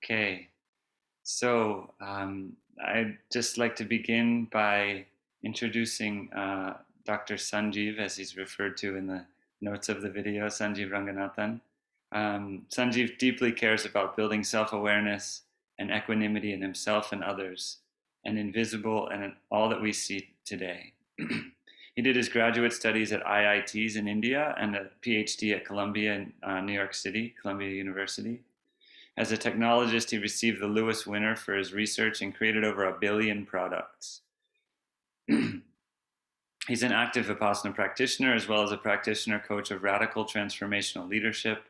Okay, so I'd just like to begin by introducing Dr. Sanjeev, as he's referred to in the notes of the video, Sanjeev Ranganathan. Sanjeev deeply cares about building self-awareness and equanimity in himself and others, and invisible and in all that we see today. He did his graduate studies at IITs in India and a PhD at Columbia in New York City, Columbia University. As a technologist, he received the Lewis Winner for his research and created over 1 billion products. He's an active Vipassana practitioner as well as a practitioner coach of radical transformational leadership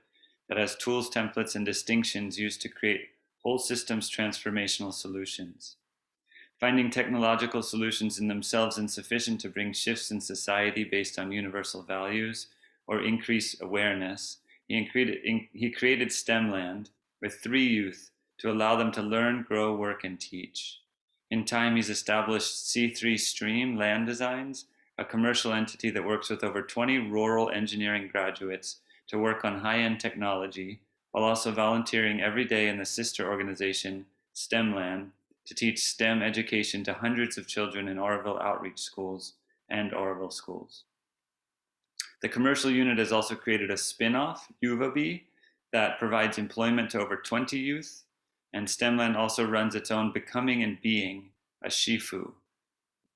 that has tools, templates, and distinctions used to create whole systems transformational solutions. Finding technological solutions in themselves insufficient to bring shifts in society based on universal values or increase awareness, he created STEMland with 3 youth to allow them to learn, grow, work, and teach. In time, he's established C3 Stream Land Designs, a commercial entity that works with over 20 rural engineering graduates to work on high-end technology, while also volunteering every day in the sister organization, STEMland, to teach STEM education to hundreds of children in Auroville outreach schools and Auroville schools. The commercial unit has also created a spin-off, Yuvabi, that provides employment to over 20 youth, and STEMland also runs its own Becoming and Being, a Shifu,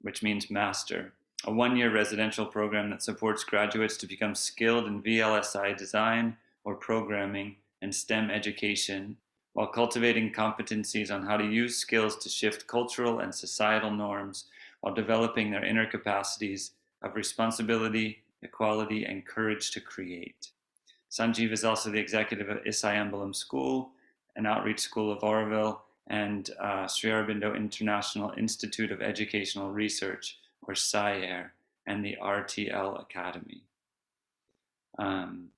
which means master, a 1-year residential program that supports graduates to become skilled in VLSI design or programming and STEM education, while cultivating competencies on how to use skills to shift cultural and societal norms while developing their inner capacities of responsibility, equality, and courage to create. Sanjeev is also the executive of Isayambalam School, an outreach school of Auroville, and Sri Aurobindo International Institute of Educational Research, or SIAR, and the RTL Academy. And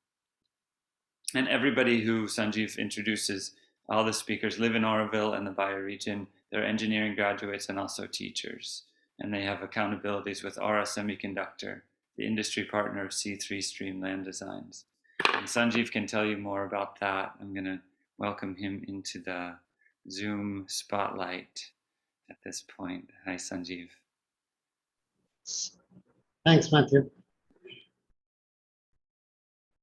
everybody who Sanjeev introduces, all the speakers live in Auroville and the bioregion. They're engineering graduates and also teachers. And they have accountabilities with Aura Semiconductor, the industry partner of C3 Stream Land Designs. And Sanjeev can tell you more about that. I'm going to welcome him into the Zoom spotlight at this point. Hi, Sanjeev. Thanks, Matthew.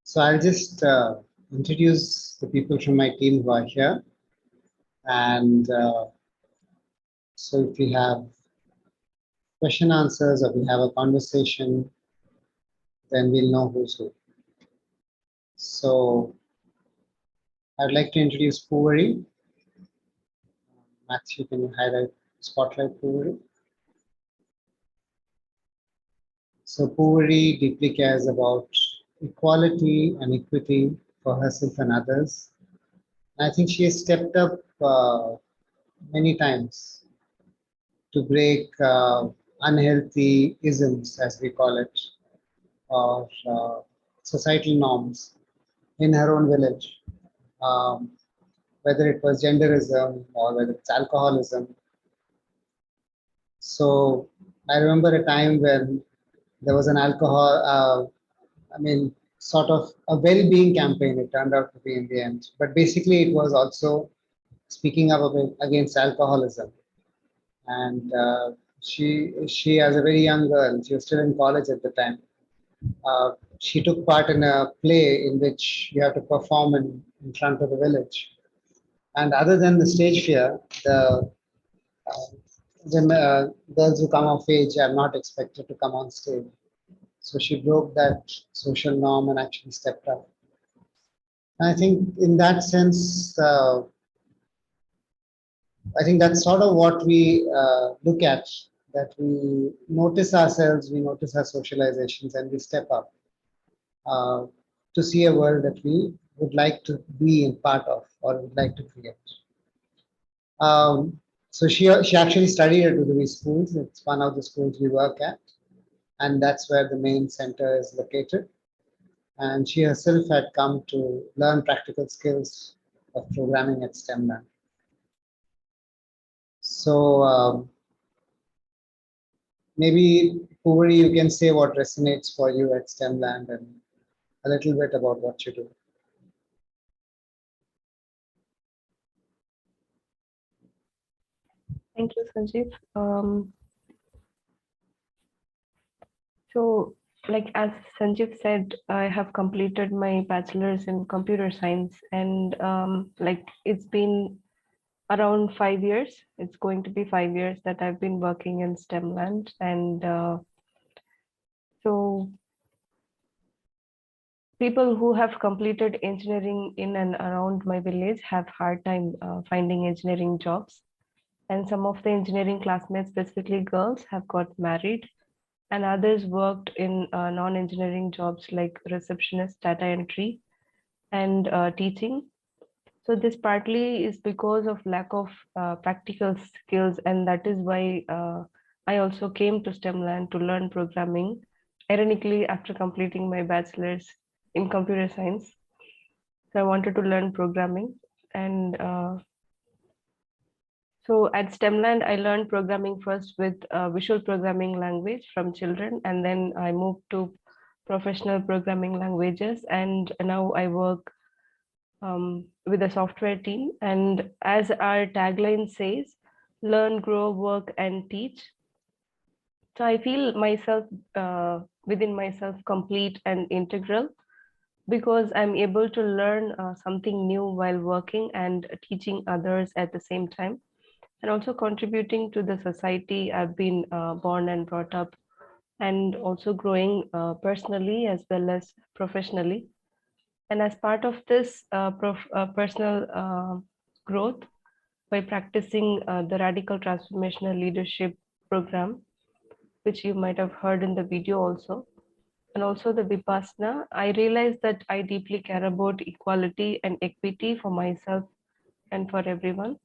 So I'll just introduce the people from my team who are here. And so if we have question answers or we have a conversation, then we'll know who's who. So I'd like to introduce Poovari. Matthew, can you highlight spotlight Poovari? So Poovari deeply cares about equality and equity for herself and others. I think she has stepped up many times to break unhealthy isms, as we call it, or societal norms in her own village, whether it was genderism or whether it's alcoholism. So I remember a time when there was an sort of a well-being campaign, it turned out to be in the end. But basically it was also speaking up against alcoholism. And she as a very young girl, she was still in college at the time, she took part in a play in which you have to perform in front of the village. And other than the stage fear, the girls who come of age are not expected to come on stage. So she broke that social norm and actually stepped up. And I think in that sense, I think that's sort of what we look at, that we notice ourselves, we notice our socializations, and we step up to see a world that we would like to be in part of or would like to create. So she actually studied at Auroville schools. It's one of the schools we work at, and that's where the main center is located. And she herself had come to learn practical skills of programming at STEMland. So maybe Poovari, you can say what resonates for you at STEMland and a little bit about what you do. Thank you, Sanjeev. So, like as Sanjeev said, I have completed my bachelor's in computer science, and like it's been around 5 years. It's going to be 5 years that I've been working in STEM land, and so people who have completed engineering in and around my village have hard time finding engineering jobs. And some of the engineering classmates, specifically girls, have got married, and others worked in non-engineering jobs like receptionist, data entry, and teaching. So this partly is because of lack of practical skills, and that is why I also came to STEMland to learn programming. Ironically, after completing my bachelor's in computer science, so I wanted to learn programming, and so at STEMland, I learned programming first with visual programming language from children, and then I moved to professional programming languages, and now I work with a software team. And as our tagline says, learn, grow, work, and teach. So I feel myself within myself complete and integral because I'm able to learn something new while working and teaching others at the same time, and also contributing to the society I've been born and brought up, and also growing personally as well as professionally. And as part of this personal growth, by practicing the radical transformational leadership program, which you might have heard in the video also, and also the Vipassana, I realized that I deeply care about equality and equity for myself and for everyone,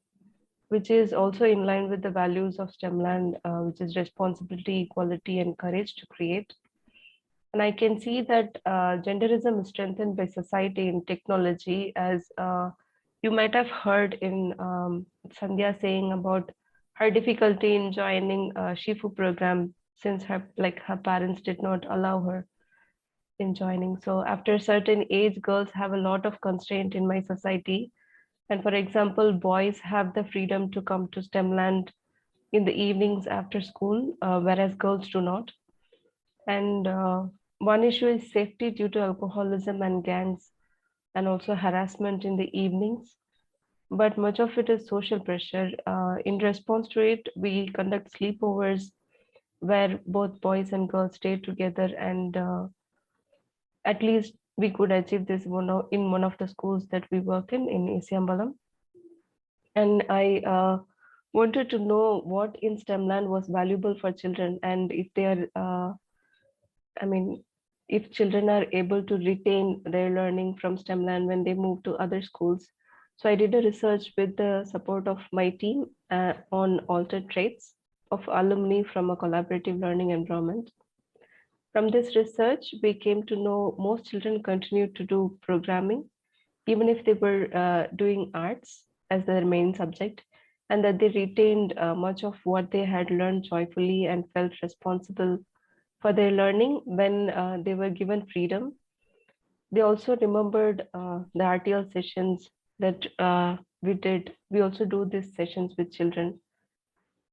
which is also in line with the values of STEMland, which is responsibility, equality, and courage to create. And I can see that genderism is strengthened by society and technology, as you might have heard in Sandhya saying about her difficulty in joining a Shifu program since her parents did not allow her in joining. So after a certain age, girls have a lot of constraint in my society. And for example, boys have the freedom to come to STEMland in the evenings after school, whereas girls do not. And one issue is safety due to alcoholism and gangs, and also harassment in the evenings. But much of it is social pressure. In response to it, we conduct sleepovers where both boys and girls stay together, and at least we could achieve this in one of the schools that we work in Isiambalam. And I wanted to know what in STEMland was valuable for children, and if they are, I mean, if children are able to retain their learning from STEMland when they move to other schools. So I did a research with the support of my team on altered traits of alumni from a collaborative learning environment. From this research, we came to know most children continue to do programming, even if they were doing arts as their main subject, and that they retained much of what they had learned joyfully and felt responsible for their learning when they were given freedom. They also remembered the RTL sessions that we did. We also do these sessions with children.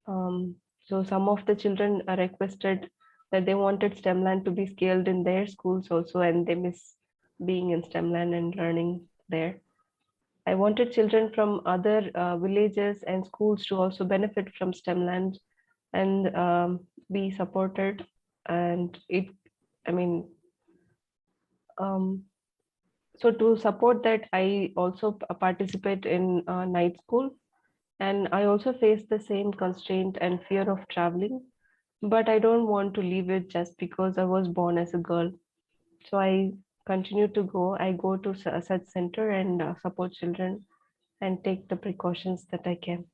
So some of the children requested that they wanted STEMland to be scaled in their schools also, and they miss being in STEMland and learning there. I wanted children from other villages and schools to also benefit from STEMland and be supported. And it, I mean, um, so to support that, I also participate in night school, and I also face the same constraint and fear of traveling, but I don't want to leave it just because I was born as a girl. So I continue to go. I go to such center and support children and take the precautions that I can.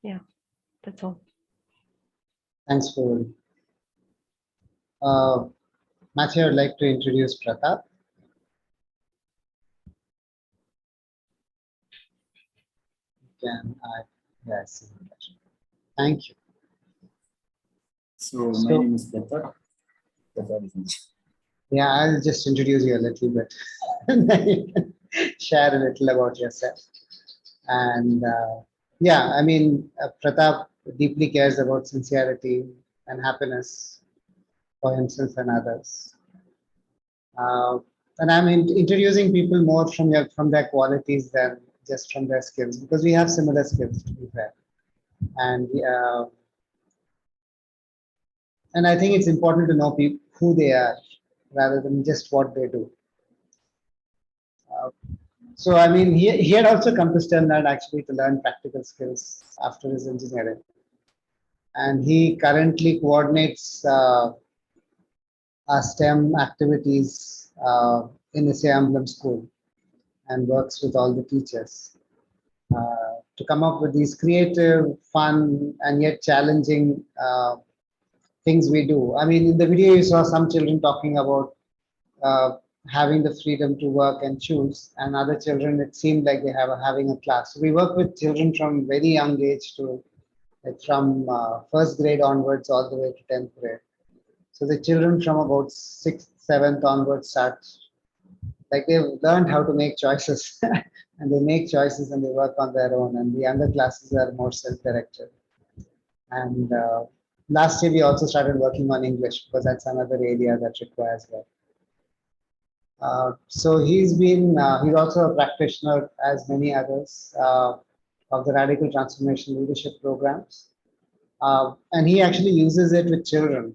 Yeah, that's all. Thanks for Matthew. I'd like to introduce Pratap. Can I? Yes. Thank you. So my name is Pratap. Yeah, I'll just introduce you a little bit and then you can share a little about yourself. And Yeah, I mean, Pratap deeply cares about sincerity and happiness for himself and others. Uh, and I'm introducing people more from their qualities than just from their skills, because we have similar skills, to be fair. And and I think it's important to know people who they are rather than just what they do. Uh, so I mean, he had also come to STEM actually to learn practical skills after his engineering, and he currently coordinates our STEM activities in the Sri school and works with all the teachers to come up with these creative, fun, and yet challenging things we do. I mean, in the video, you saw some children talking about uh, having the freedom to work and choose, and other children, it seemed like they have having a class. So we work with children from very young age to like from first grade onwards all the way to 10th grade. So the children from about sixth, seventh onwards start like they've learned how to make choices and they make choices and they work on their own. And the younger classes are more self-directed. And last year we also started working on English because that's another area that requires that. So he's also a practitioner, as many others, of the Radical Transformation Leadership programs. And he actually uses it with children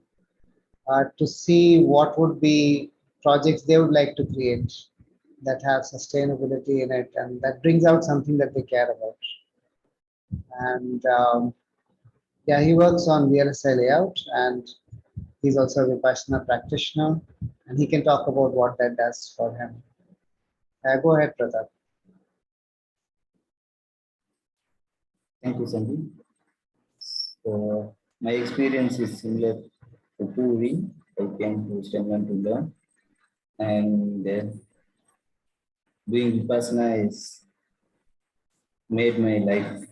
to see what would be projects they would like to create that have sustainability in it and that brings out something that they care about. And yeah, he works on VLSI layout and he's also a Vipassana practitioner and he can talk about what that does for him. Go ahead, Pratap. Thank you, Sandeep. So my experience is similar to Puri. I came to Stemland to learn, and doing Vipassana is made my life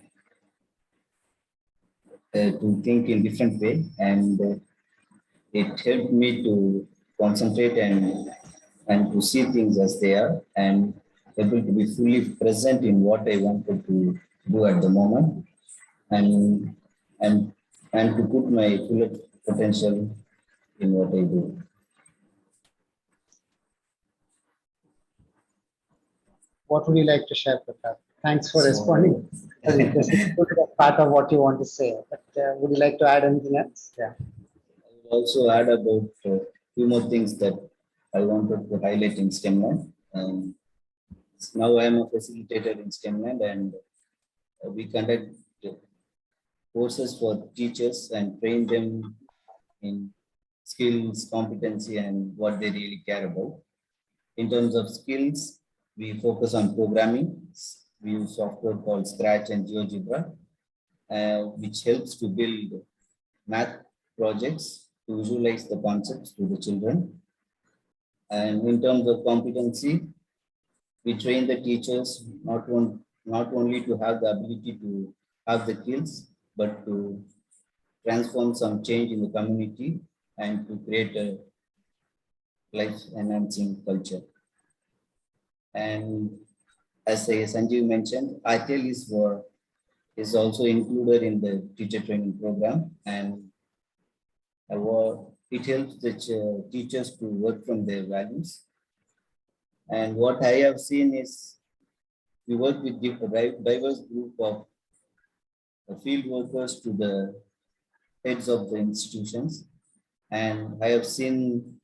to think in different way, and it helped me to concentrate and to see things as they are, and able to be fully present in what I wanted to do at the moment, and and and to put my full potential in what I do. What would you like to share, Pratap? Thanks for So, responding. This is part of what you want to say, but would you like to add anything else? Yeah. I will also add about few more things that I wanted to highlight in STEMland. Now I am a facilitator in STEMland, and we conduct courses for teachers and train them in skills, competency, and what they really care about. In terms of skills, we focus on programming. We use software called Scratch and GeoGebra, which helps to build math projects to visualize the concepts to the children. And in terms of competency, we train the teachers not only to have the ability to have the skills, but to transform some change in the community and to create a life enhancing culture. And as Sanjeev mentioned, ITL is also included in the teacher training program, and it helps the teachers to work from their values. And what I have seen is we work with diverse group of field workers to the heads of the institutions. And I have seen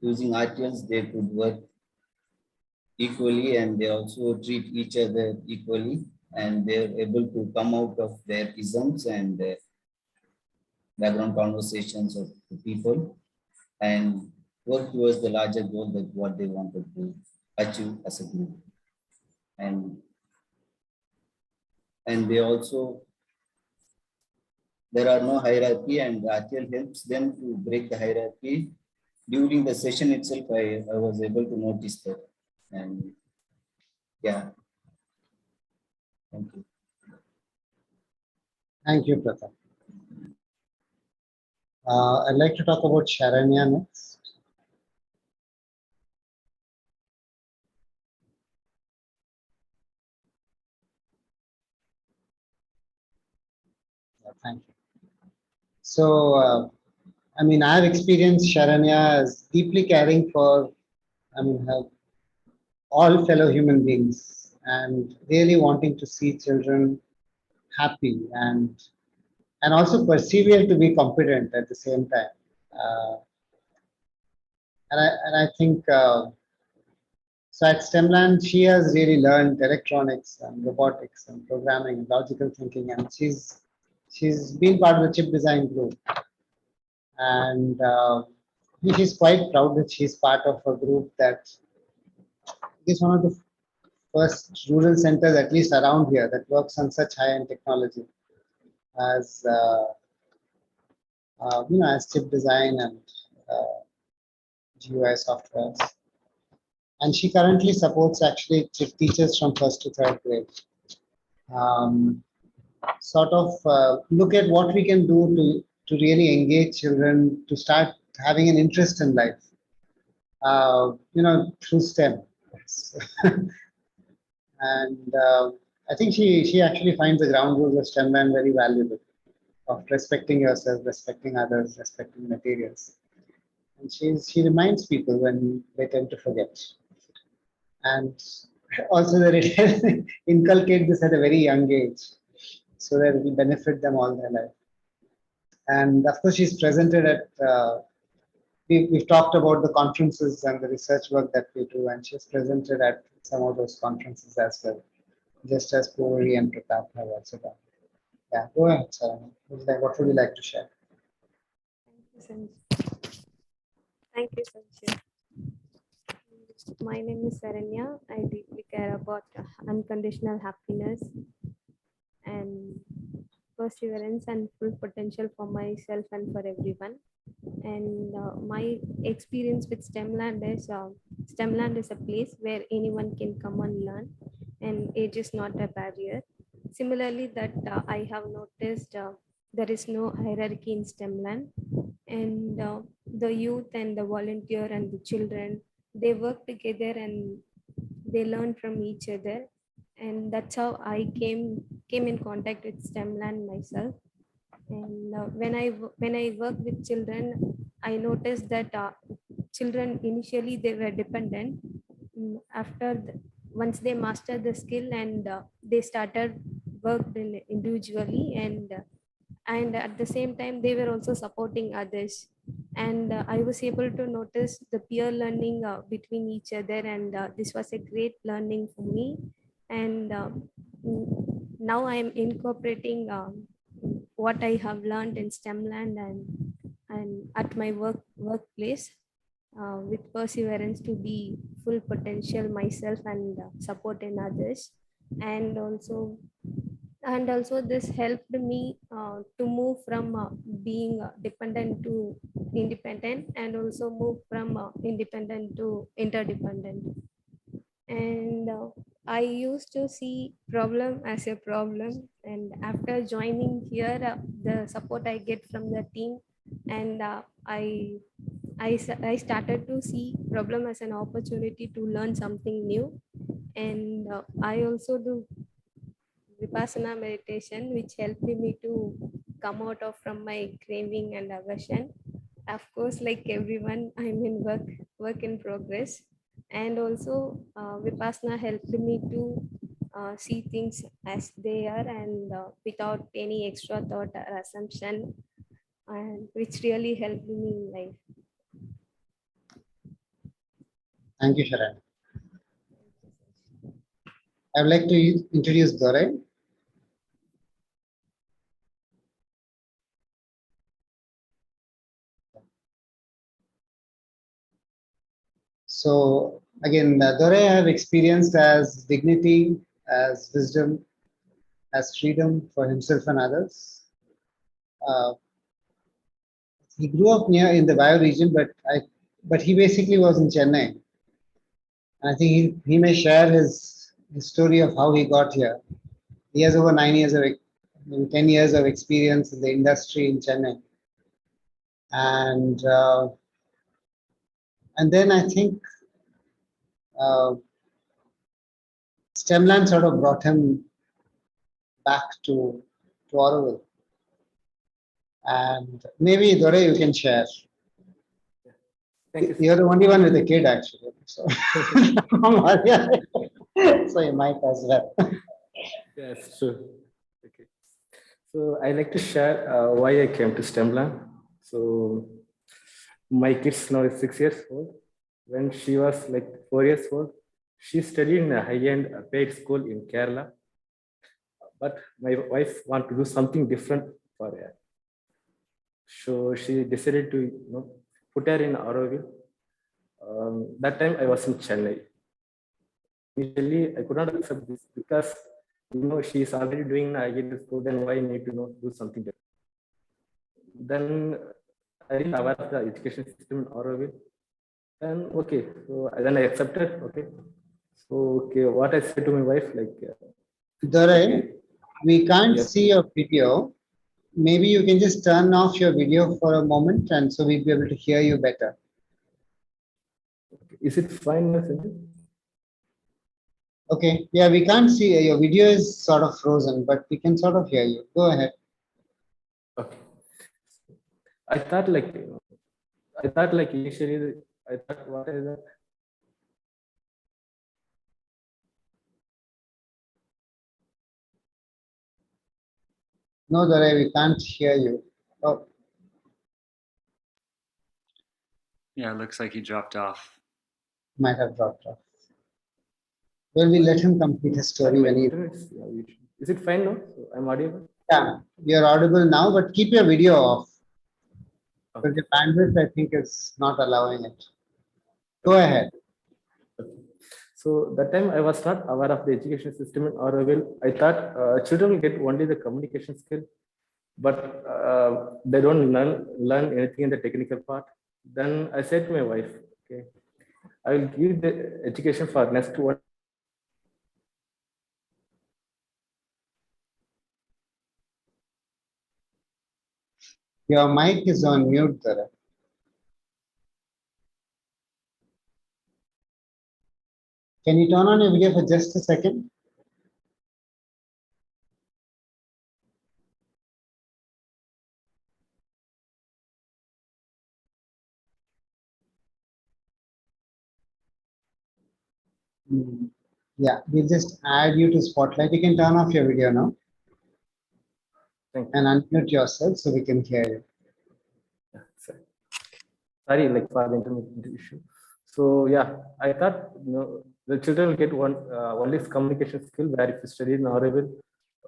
using RTLs, they could work equally and they also treat each other equally. And they're able to come out of their isms and their background conversations of the people and work towards the larger goal that what they wanted to achieve as a group. And they also, there are no hierarchy and RTL helps them to break the hierarchy. During the session itself, I was able to notice that. And yeah, thank you. Thank you, Pratap. I'd like to talk about Sharanya next. Thank you. So, I mean, I've experienced Sharanya as deeply caring for, her all fellow human beings and really wanting to see children happy and also persevere to be competent at the same time. Uh, and I think so at STEMland she has really learned electronics and robotics and programming and logical thinking, and she's been part of the chip design group, and she's quite proud that she's part of a group that is one of the first rural centers, at least around here, that works on such high-end technology as as chip design and GUI softwares. And she currently supports actually teachers from first to third grade. Sort of look at what we can do to really engage children to start having an interest in life, through STEM. And I think she actually finds the ground rules of STEMland very valuable, of respecting yourself, respecting others, respecting materials. And she reminds people when they tend to forget. And also they inculcate this at a very young age so that it will benefit them all their life. And of course, she's presented at, we've talked about the conferences and the research work that we do, and she's presented at some of those conferences as well, just as Puri and Pratap have also done. Yeah, go ahead, Sarana. What would you like to share? Thank you, Sanjay. My name is Saranya. I deeply care about unconditional happiness and perseverance and full potential for myself and for everyone. And my experience with STEMland is a place where anyone can come and learn, and age is not a barrier. Similarly, that I have noticed there is no hierarchy in STEMland, and the youth and the volunteer and the children, they work together and they learn from each other, and that's how I came in contact with STEMland myself. And when I work with children, I noticed that children initially they were dependent. After once they mastered the skill and they started worked individually, and at the same time they were also supporting others, and I was able to notice the peer learning between each other, and this was a great learning for me. And now I am incorporating what I have learned in STEMland and at my workplace with perseverance to be full potential myself and support in others. And also this helped me to move from being dependent to independent, and also move from independent to interdependent. And I used to see problem as a problem, and after joining here, the support I get from the team, and I started to see problem as an opportunity to learn something new. And I also do Vipassana meditation, which helped me to come out of from my craving and aversion. Of course, like everyone, I'm in work in progress. And also Vipassana helped me to see things as they are, and without any extra thought or assumption, and which really helped me in life. Thank you, Sharan. I would like to introduce Dore. So again, Dore I have experienced as dignity, as wisdom, as freedom for himself and others. He grew up near in the Bio region, but he basically was in Chennai. I think he may share his story of how he got here. He has over 9 years of, maybe 10 years of experience in the industry in Chennai. And then I think STEMland sort of brought him back to Auroville. And maybe Dore, you can share. Thank you. You're the only one with a kid, actually. So, so you might as well. Yes, sure. Okay. So I like to share why I came to STEMLab. So my kid's now is 6 years old. When she was like 4 years old, she studied in a high-end paid school in Kerala. But my wife wanted to do something different for her. So she decided to put her in Auroville. That time I was in Chennai. Initially, I could not accept this because she is already doing high-end school. Then why need to do something different? Then I didn't aware of the education system in Auroville. Then okay, so then I accepted. Okay, so okay, what I said to my wife, like, Dore, okay, we can't yes, see your video. Maybe you can just turn off your video for a moment, and so we'll be able to hear you better. is it fine now, Sanjay? Okay, yeah, we can't see your video is sort of frozen, but we can sort of hear you. Go ahead. Okay. I thought like initially, I thought what is that? No, Dore, we can't hear you. Oh, Yeah, it looks like he dropped off. might have dropped off. Well, we let him complete his story My when he. internet is it fine now? So I'm audible? Yeah, you're audible now, but keep your video off. Okay. Because the bandwidth, I think, is not allowing it. Go ahead. Okay. So that time I was not aware of the education system in Auroville. I thought children will get only the communication skill, but they don't learn anything in the technical part. Then I said to my wife, okay, I will give the education for next one. Your mic is on mute, Dore. Can you turn on your video for just a second? Yeah, we'll just add you to Spotlight. You can turn off your video now Thank you. and unmute yourself so we can hear you. Sorry, like for the internet issue. So yeah, I thought the children will get only communication skill where if you study in Auroville,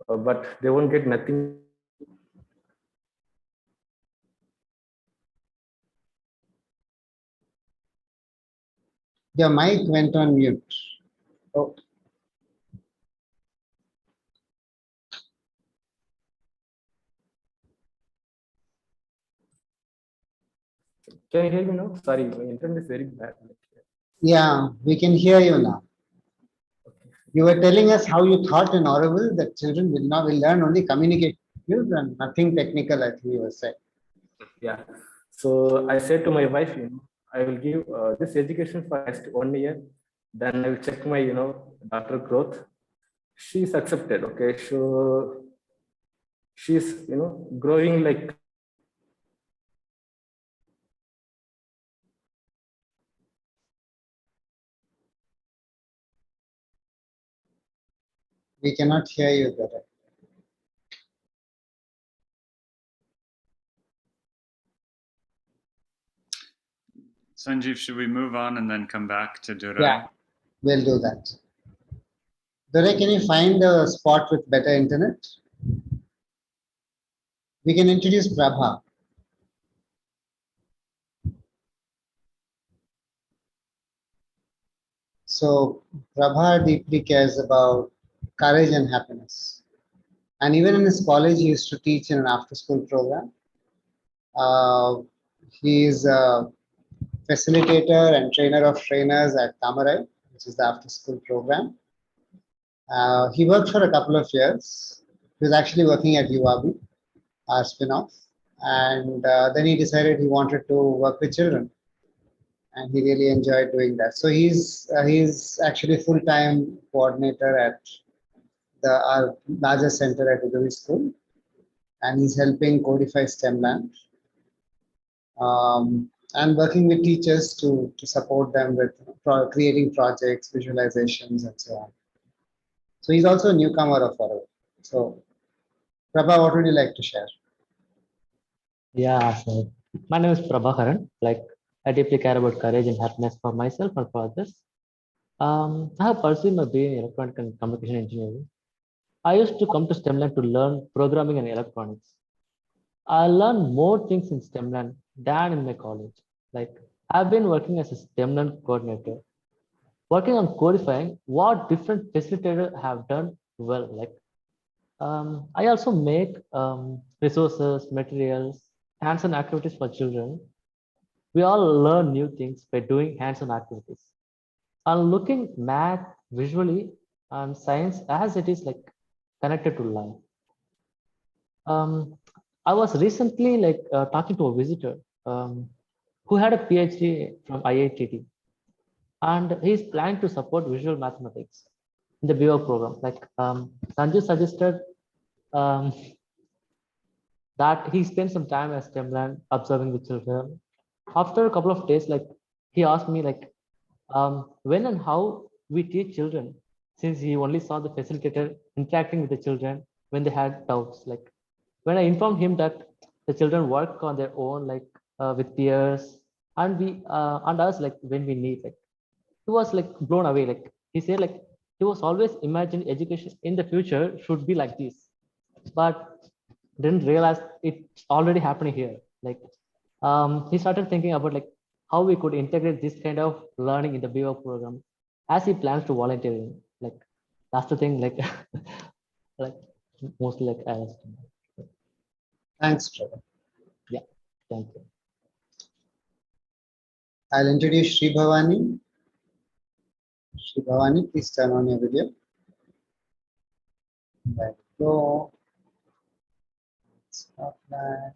but they won't get nothing. Your mic went on mute. Oh, Can you hear me now? Sorry, my internet is very bad. yeah, we can hear you now. You were telling us how you thought in Auroville that children will learn only communication skills and nothing technical, I think you were saying. Yeah. So I said to my wife, I will give this education for next 1 year. Then I will check my, daughter growth. She's accepted. Okay. So she's, growing like. We cannot hear you, Dore. Sanjeev, should we move on and then come back to Durai? Yeah, we'll do that. Dore, can you find a spot with better internet? We can introduce Prabha. So Prabha deeply cares about courage and happiness. And even in his college, he used to teach in an after-school program. He is a facilitator and trainer of trainers at Tamarai, which is the after-school program. He worked for a couple of years. He was actually working at UAB, our spin-off. And then he decided he wanted to work with children. And he really enjoyed doing that. So he's actually full-time coordinator at our largest center at Auroville School. and he's helping codify STEMland, and working with teachers to support them with creating projects, visualizations, and so on. So he's also a newcomer of Auroville. So, Prabha, what would you like to share? Yeah, so my name is Prabhakaran. Like, I deeply care about courage and happiness for myself and for others. I have pursued my BA in electronic and communication engineering. I used to come to STEMland to learn programming and electronics. I learned more things in STEMland than in my college. Like, I've been working as a STEMland coordinator, working on codifying what different facilitators have done well. Like, I also make resources, materials, hands-on activities for children. We all learn new things by doing hands-on activities. And looking math visually and science as it is like connected to life. I was recently talking to a visitor who had a PhD from IITT, and he's planning to support visual mathematics in the BO program. Like Sanju suggested that he spent some time at STEMland observing the children. After a couple of days, like he asked me when and how we teach children, since he only saw the facilitator interacting with the children when they had doubts. Like when I informed him that the children work on their own, with peers, and we and us, like when we need, like he was like blown away. Like he said, like he was always imagining education in the future should be like this, but didn't realize it's already happening here. Like he started thinking about like how we could integrate this kind of learning in the BO program as he plans to volunteer. Like that's the thing, like like mostly like I asked him. Thanks, Trevor. Yeah, thank you. I'll introduce Sri Bhavani. Sri Bhavani, please turn on your video. There we go. Stop that.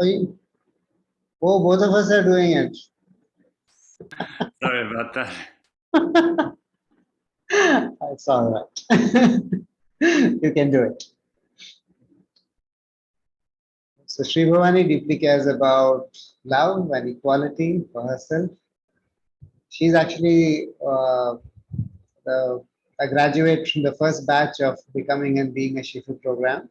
Oh, both of us are doing it. Sorry about that. It's all right. You can do it. So Sri Bhavani deeply cares about love and equality for herself. She's actually a graduate from the first batch of becoming and being a Shifu program.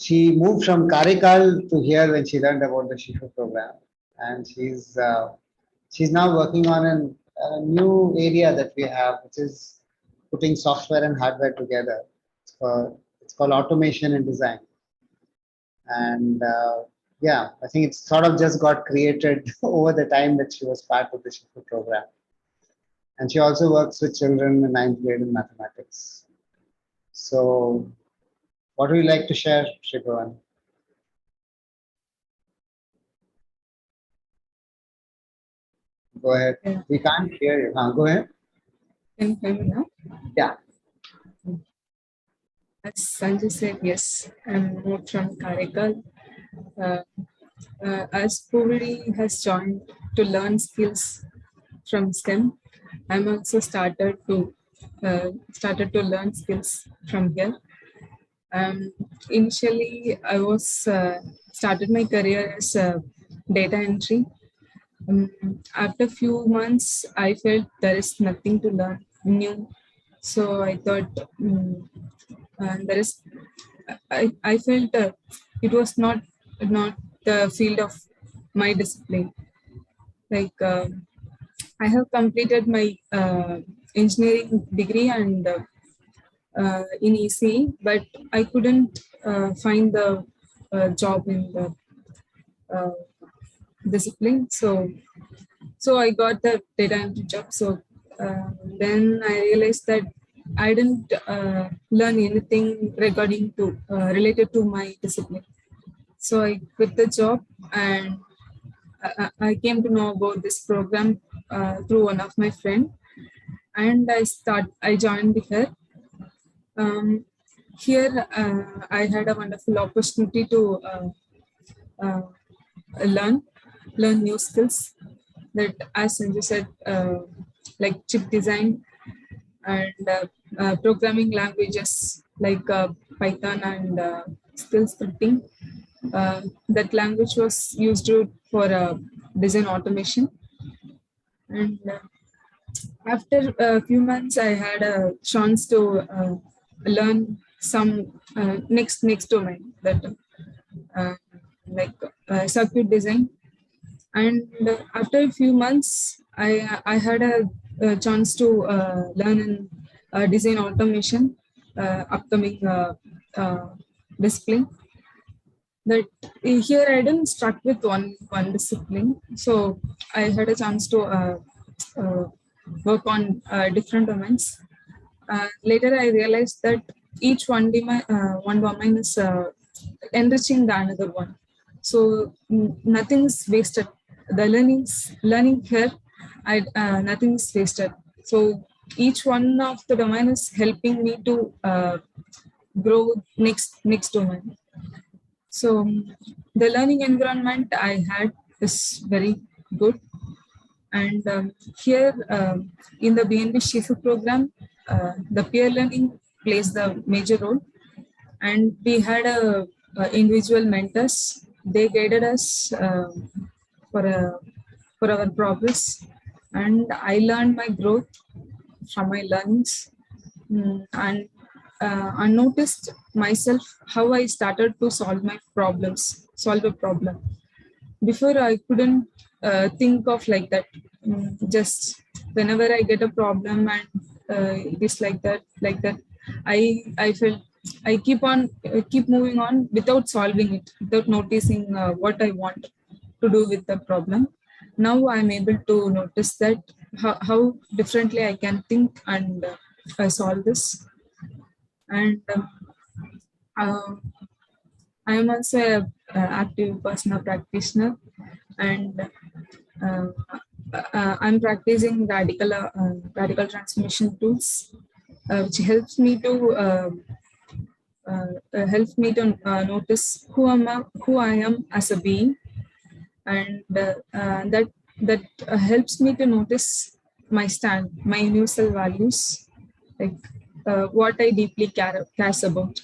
She moved from Karikal to here when she learned about the Shifu program, and she's now working on a new area that we have, which is putting software and hardware together. It's called automation and design. And yeah, I think it's sort of just got created over the time that she was part of the Shifu program. And she also works with children in 9th grade in mathematics. So what would you like to share, Sri Bhavani? Go ahead. Yeah. We can't hear you. Go ahead. Can you hear me now? Yeah. As Sanjay said, yes, I'm moved from Karikal. As Puri has joined to learn skills from STEM, I'm also started to learn skills from here. Initially, I was started my career as data entry. After a few months, I felt there is nothing to learn new. So I thought I felt it was not the field of my discipline. Like I have completed my engineering degree and in ECE, but I couldn't find the job in the discipline. So I got the data entry job. So then I realized that I didn't learn anything regarding to related to my discipline. So I quit the job and I came to know about this program through one of my friend, and I joined with her. Here I had a wonderful opportunity to learn new skills that, as Sanjay said, like chip design and programming languages like Python and skill scripting. That language was used for design automation. And after a few months, I had a chance to learn some next domain that uh, like circuit design. And after a few months, I had a chance to learn in design automation, upcoming discipline. That here I didn't stuck with one discipline, so I had a chance to uh, work on different domains. Later I realized that each one domain is enriching the another one, so nothing is wasted. The learning here, nothing is wasted. So each one of the domain is helping me to grow next domain. So the learning environment I had is very good. And here in the BNB Shifu program, the peer learning plays the major role. And we had individual mentors. They guided us for, for our progress. And I learned my growth from my learnings. And I noticed myself how I started to solve a problem. Before I couldn't think of like that. Just whenever I get a problem and it is like that, I felt I keep moving on without solving it, without noticing what I want to do with the problem. Now I'm able to notice that how differently I can think and solve this. And I am also a active personal practitioner, and uh, I'm practicing radical transformation tools, which helps me to notice who I am as a being, and that helps me to notice my stand, my universal values, like what I deeply cares about.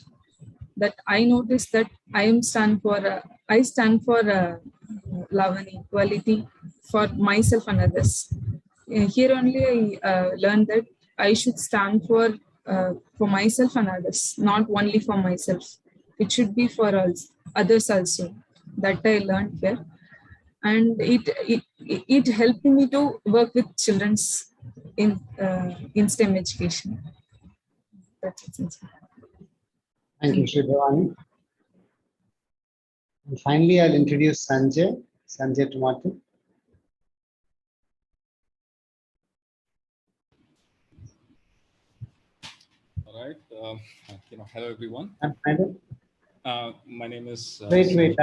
That I notice that I stand for love and equality for myself and others. Here only I learned that I should stand for myself and others, not only for myself. It should be for us, others also. That I learned here, and it helped me to work with children's in STEM education. That's it. Thank you, Sri Bhavani. And finally, I'll introduce Sanjay Tomato. All right. Hello everyone. My name is. Wait.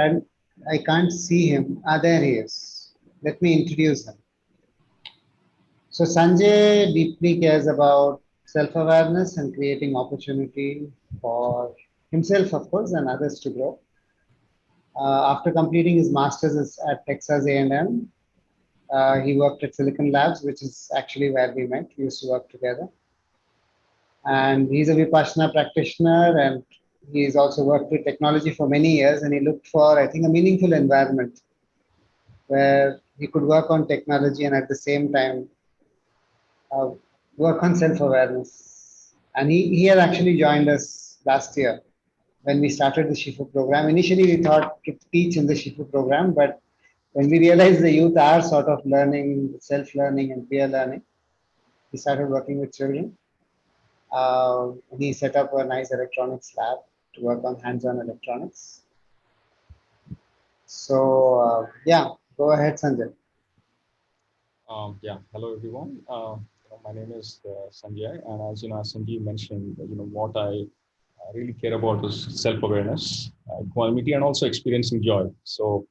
I can't see him. There he is. Let me introduce him. So Sanjay deeply cares about self-awareness and creating opportunity for himself, of course, and others to grow. After completing his master's at Texas A&M, he worked at Silicon Labs, which is actually where we met. We used to work together. And he's a Vipassana practitioner, and he's also worked with technology for many years. And he looked for, I think, a meaningful environment where he could work on technology and at the same time work on self-awareness. And he had actually joined us last year when we started the Shifu program. Initially, we thought to teach in the Shifu program, but when we realized the youth are sort of learning, self-learning and peer learning, we started working with children. He set up a nice electronics lab to work on hands-on electronics. So yeah, go ahead, Sanjay. Hello everyone. My name is Sanjay, and as as Sanjay mentioned, what I really care about is self-awareness, equanimity, and also experiencing joy. So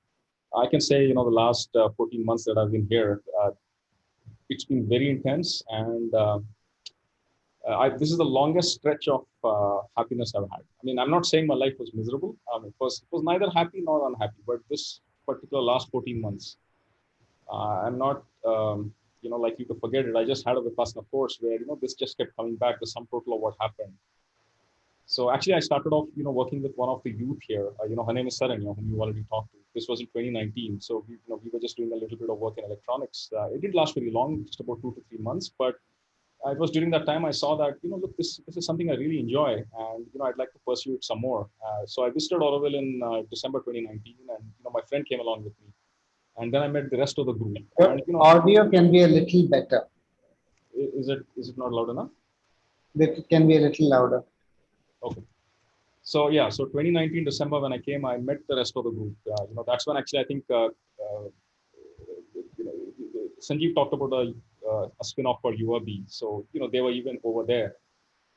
I can say, the last 14 months that I've been here, it's been very intense, and this is the longest stretch of happiness I've had. I mean, I'm not saying my life was miserable. It was neither happy nor unhappy, but this particular last 14 months, I'm not, likely to forget it. I just had a Vipassana course where, this just kept coming back, the sum total of what happened. So actually, I started off, working with one of the youth here. Her name is Saranya, whom you already talked to. This was in 2019. So we were just doing a little bit of work in electronics. It didn't last very long, just about 2 to 3 months. But it was during that time I saw that, look, this is something I really enjoy, and I'd like to pursue it some more. So I visited Auroville in December 2019, and my friend came along with me, and then I met the rest of the group. Your And audio can be a little better. is it not loud enough? It can be a little louder. Okay. So yeah, so 2019 December when I came, I met the rest of the group. That's when actually I think Sanjeev talked about a spin-off called URB. So they were even over there.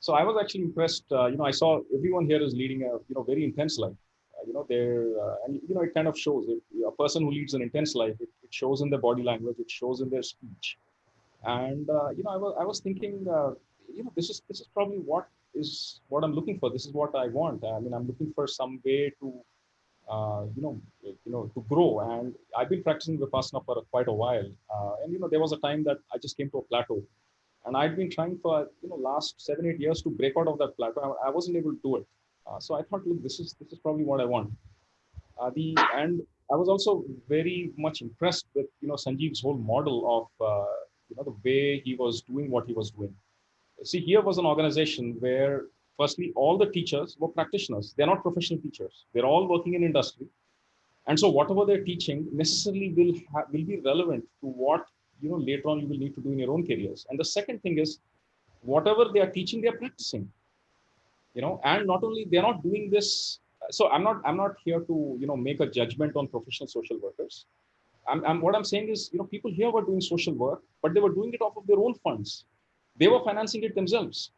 So I was actually impressed. I saw everyone here is leading a very intense life. They're and it kind of shows. If a person who leads an intense life, it shows in their body language, it shows in their speech. And I was thinking, this is probably what I'm looking for. This is what I want. I mean, I'm looking for some way to to grow. And I've been practicing Vipassana for quite a while. And there was a time that I just came to a plateau, and I'd been trying for last 7-8 years to break out of that plateau. I wasn't able to do it. So I thought, look, this is probably what I want. And I was also very much impressed with Sanjeev's whole model of the way he was doing what he was doing. See, here was an organization where firstly all the teachers were practitioners. They're not professional teachers. They're all working in industry, and so whatever they're teaching necessarily will be relevant to what later on you will need to do in your own careers. And the second thing is, whatever they are teaching, they are practicing. And not only they're not doing this. So I'm not here to make a judgment on professional social workers. What I'm saying is, people here were doing social work, but they were doing it off of their own funds. They were financing it themselves.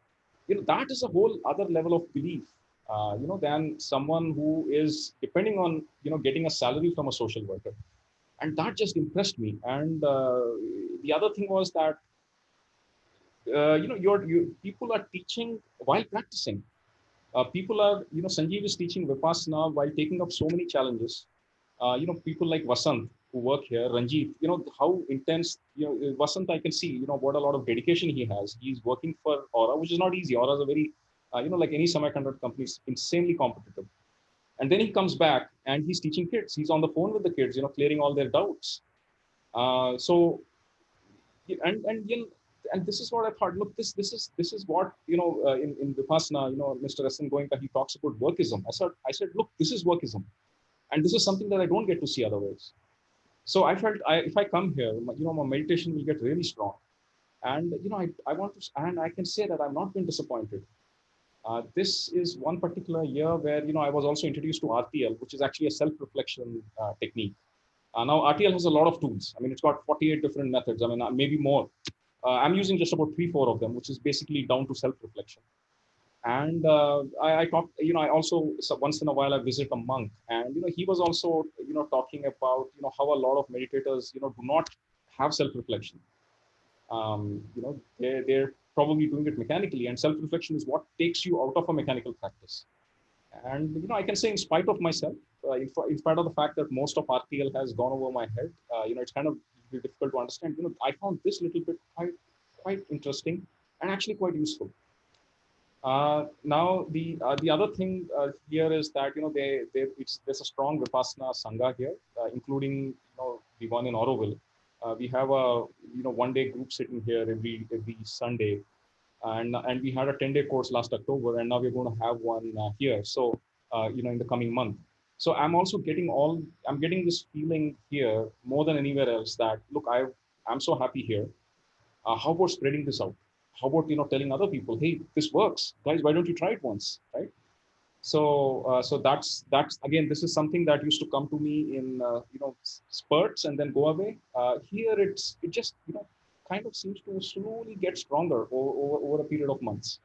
That is a whole other level of belief, than someone who is depending on, getting a salary from a social worker. And that just impressed me. And the other thing was that, people are teaching while practicing. People are, Sanjeev is teaching Vipassana while taking up so many challenges. People like Vasant who work here, Ranjit, how intense, Vasant, I can see, what a lot of dedication he has. He's working for Aura, which is not easy. Aura is a very, like any semiconductor company, is insanely competitive. And then he comes back and he's teaching kids. He's on the phone with the kids, clearing all their doubts. So, and this is what I thought. Look, this is what in Vipassana, Mr. S.N. Goenka, he talks about workism. I said, look, this is workism, and this is something that I don't get to see otherwise. So I felt if I come here, my meditation will get really strong, and I want to, and I can say that I've not been disappointed. This is one particular year where I was also introduced to RTL, which is actually a self-reflection technique. Now RTL has a lot of tools. I mean, it's got 48 different methods. I mean, maybe more. I'm using just about 3-4 of them, which is basically down to self-reflection. And I talk, I also, so once in a while I visit a monk, and he was also talking about how a lot of meditators do not have self-reflection. They're probably doing it mechanically, and self-reflection is what takes you out of a mechanical practice. And I can say, in spite of myself, in spite of the fact that most of RTL has gone over my head, it's kind of difficult to understand. I found this little bit quite interesting and actually quite useful. Now the other thing here is that there's a strong Vipassana Sangha here, including the one in Auroville. We have a 1-day group sitting here every Sunday, and we had a 10-day course last October, and now we're going to have one here. So in the coming month. So I'm getting this feeling here more than anywhere else that, look, I'm so happy here. How about spreading this out? How about telling other people, hey, this works, guys, why don't you try it once, right? So that's again, this is something that used to come to me in spurts and then go away. Here it just kind of seems to slowly get stronger over a period of months.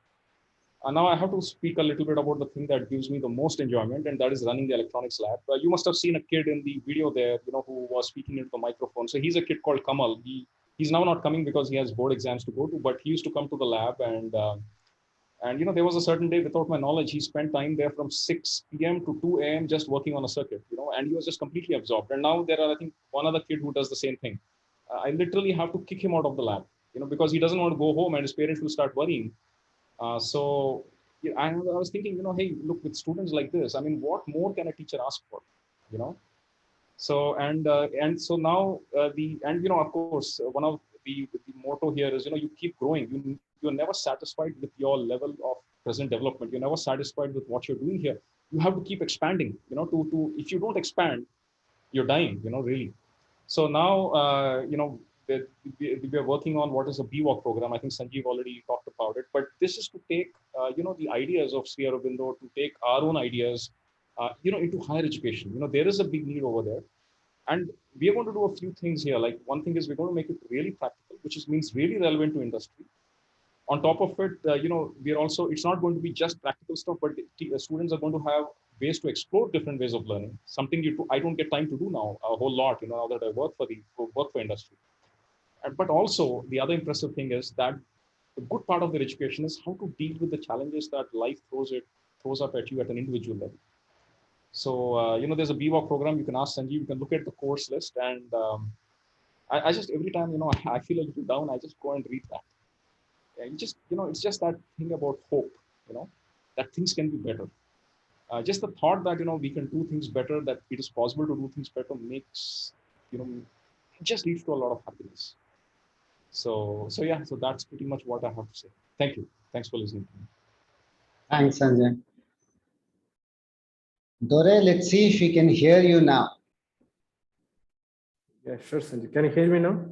Now I have to speak a little bit about the thing that gives me the most enjoyment, and that is running the electronics lab. You must have seen a kid in the video there, who was speaking into the microphone. So he's a kid called Kamal. He's now not coming because he has board exams to go to, but he used to come to the lab, and there was a certain day, without my knowledge, he spent time there from 6 p.m. to 2 a.m. just working on a circuit, and he was just completely absorbed. And now there are, I think, one other kid who does the same thing. I literally have to kick him out of the lab, because he doesn't want to go home and his parents will start worrying. So yeah, I was thinking, hey, look, with students like this, I mean, what more can a teacher ask for, you know? So and so now of course, one of the motto here is, you keep growing. You're never satisfied with your level of present development. You're never satisfied with what you're doing here. You have to keep expanding. To if you don't expand, you're dying. Really. So now, we are working on what is a BWalk program. I think Sanjeev already talked about it, but this is to take, the ideas of Sri Aurobindo, to take our own ideas, into higher education. There is a big need over there. And we are going to do a few things here. Like one thing is we're going to make it really practical, which means really relevant to industry. On top of it, we are also, it's not going to be just practical stuff, but students are going to have ways to explore different ways of learning. Something I don't get time to do now a whole lot, now that I work for industry. But also the other impressive thing is that the good part of their education is how to deal with the challenges that life throws up at you at an individual level. So, there's a BWalk program. You can ask Sanjeev, you can look at the course list. And I just, every time, I feel a little down, I just go and read that. It's just that thing about hope, that things can be better. Just the thought that, we can do things better, that it is possible to do things better makes, it just leads to a lot of happiness. So yeah, so that's pretty much what I have to say. Thank you. Thanks for listening to me. Thanks, Sanjay. Dore, let's see if we can hear you now. Yeah, sure, Sanjay. Can you hear me now?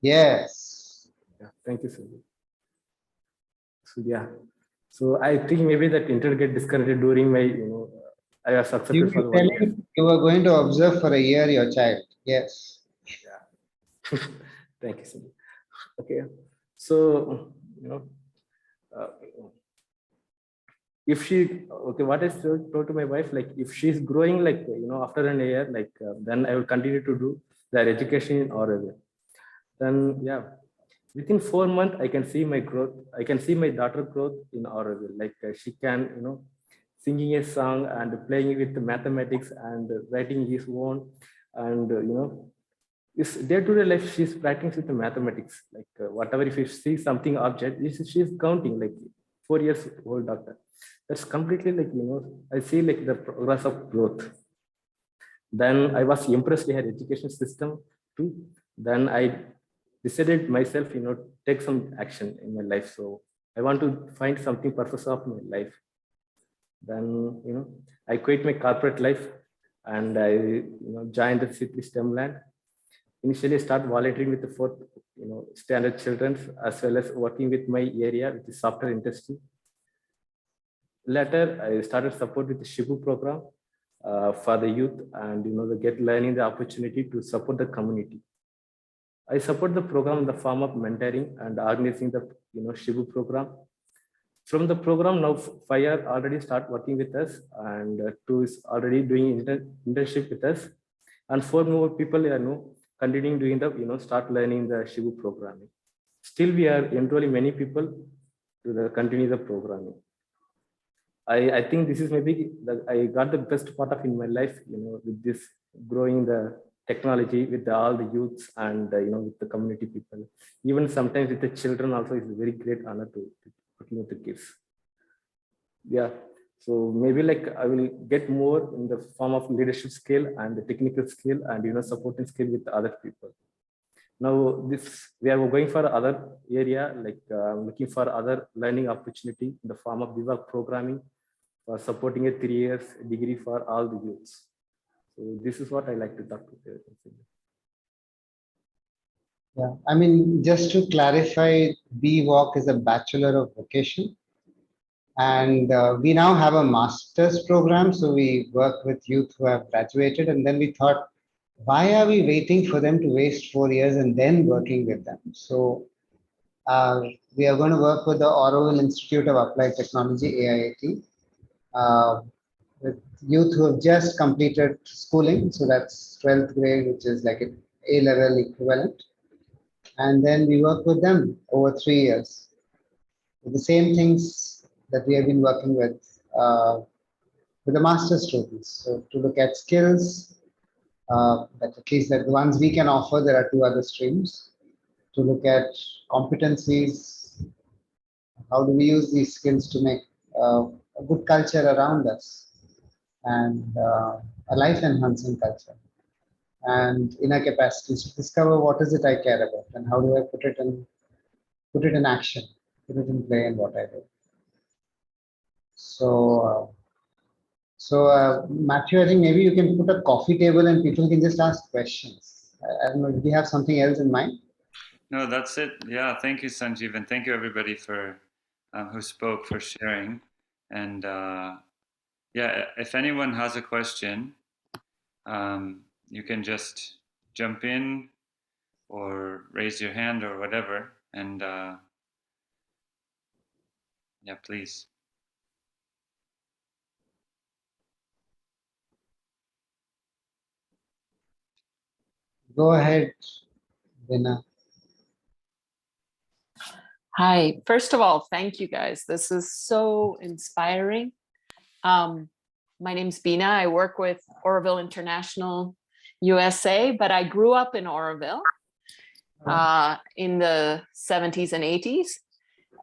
Yes. Yeah, thank you, Sanjay. So yeah, so I think maybe that internet get disconnected during my, I was accepted for the 1 year. You were going to observe for a year your child. Yes. Yeah. Thank you, Sanjay. Okay, so if she, okay, what I told to my wife, like if she's growing, like after an year, like then I will continue to do their education in Auroville. Then yeah, within 4 months I can see my growth. I can see my daughter growth in Auroville. Like she can singing a song and playing with mathematics and writing his own, and is day-to-day life she's practicing with the mathematics. Like whatever, if you see something object, she's counting like 4 years old daughter. That's completely like I see like the progress of growth. Then I was impressed with her education system too. Then I decided myself, take some action in my life. So I want to find something purpose of my life. Then I quit my corporate life and I joined the City STEMland. Initially, I started volunteering with the fourth standard children, as well as working with my area, which is software industry. Later, I started support with the Shibu program for the youth, and they get learning the opportunity to support the community. I support the program in the form of mentoring and organizing the Shibu program. From the program now, 5 years already start working with us, and 2 is already doing internship with us, and 4 more people are continuing doing the start learning the Shibu programming. Still, we are enrolling many people to continue the programming. I think this is maybe I got the best part of in my life, with this growing the technology with all the youths and with the community people. Even sometimes with the children also, it's a very great honor to working with the kids. Yeah, so maybe like I will get more in the form of leadership skill and the technical skill and supporting skill with other people. Now we are going for other area, like looking for other learning opportunity in the form of BWalk programming, for supporting a 3 years degree for all the youths. So this is what I like to talk to you. Yeah, I mean, just to clarify, BWalk is a Bachelor of Vocation. And we now have a master's program. So we work with youth who have graduated. And then we thought, why are we waiting for them to waste 4 years and then working with them? So we are going to work with the Auroville Institute of Applied Technology, AIAT, with youth who have just completed schooling. So that's 12th grade, which is like an A-level equivalent. And then we work with them over 3 years with the same things that we have been working with the master's students. So to look at skills, that at least that the ones we can offer, there are 2 other streams. To look at competencies, how do we use these skills to make a good culture around us, and a life enhancing culture, and inner capacities to discover what is it I care about and how do I put it in action, put it in play in what I do. So Matthew, I think maybe you can put a coffee table and people can just ask questions. I don't know, do you have something else in mind? No, that's it. Yeah, thank you, Sanjeev, and thank you everybody for who spoke, for sharing. And yeah, if anyone has a question, you can just jump in or raise your hand or whatever. And yeah, please. Go ahead, Vina. Hi, first of all, thank you guys. This is so inspiring. My name's Bina. I work with Auroville International USA, but I grew up in Auroville in the 70s and 80s.